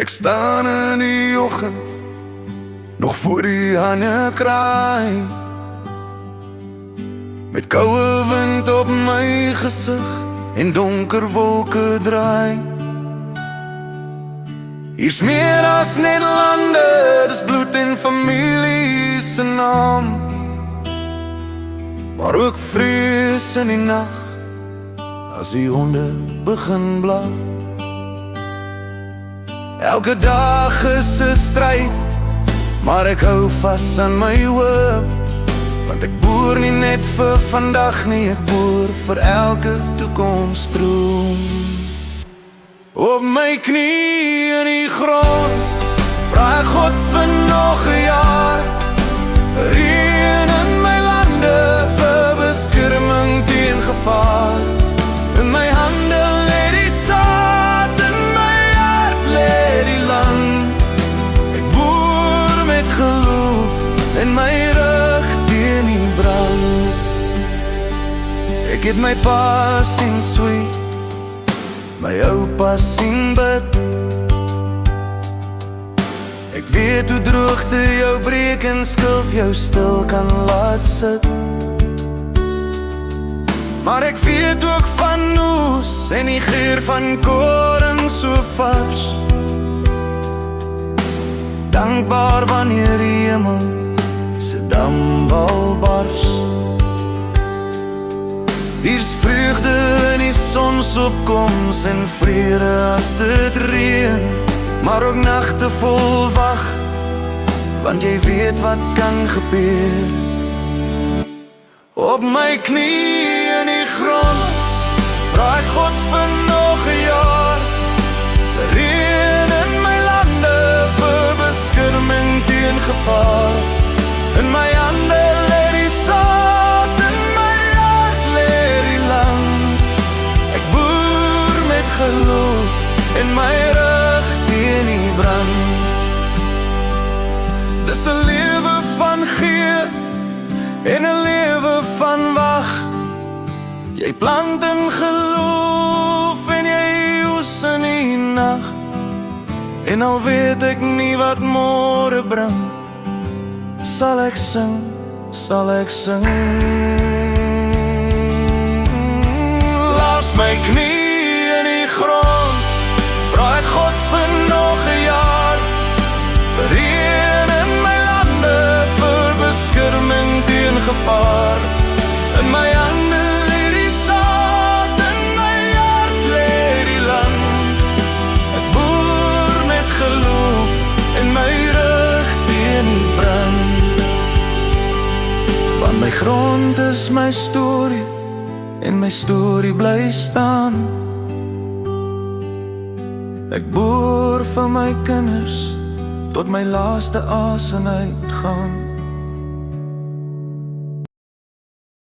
Ek staan in die oggend, nog voor die hane kraai, met koue wind op my gesig en donker wolke draai. Hier's meer as net lande, dis bloed en familie se naam, maar ook vrees in die nag, as die honde begin blaf. Elke dag is 'n stryd, maar ek hou vas aan my hoop, want ek boer nie net vir vandag nie, ek boer vir elke toekomstroom. Op my knie in die grond, vra ek God vir nog 'n jaar, vir reën in my lande, vir beskerming teen gevaar. In my hande lê die saad, in my hart lê die land. Ek boer met geloof, en my rug teen die brand. Ek het my pa sien sweet, my oupa sien bid. Ek weet hoe droogte jou breek en skuld jou stil kan laat sit. Maar ek weet ook van oes en die geur van koring so vars. Dankbaar wanneer die hemel se dambal bars. Hier's vreugde in die sonsopkoms en vrede as dit reën, maar ook nagte vol wag, want jy weet wat kan gebeur. Op my knie in die grond, vra ek God vir nog 'n jaar, vir reën in my lande, vir beskerming teen gevaar. In my hande lê die saad, in my hart lê die land. Ek boer met geloof, en my rug teen die brand. Dis 'n lewe van gee, en 'n lewe van wag. Jy plant in geloof, en jy oes in die nag. En al weet ek nie wat môre bring, sal ek sing, sal ek sing. Laat my knie in die grond, vra ek God vir nog 'n jaar, vir reën in my lande, vir beskerming teen gevaar. In my hande lê die saad, in my hart lê die land. Ek boer met geloof, en my rug teen die brand. Want my grond is my storie, en my storie bly staan. Ek boer vir my kinders, tot my laaste asem uitgaan.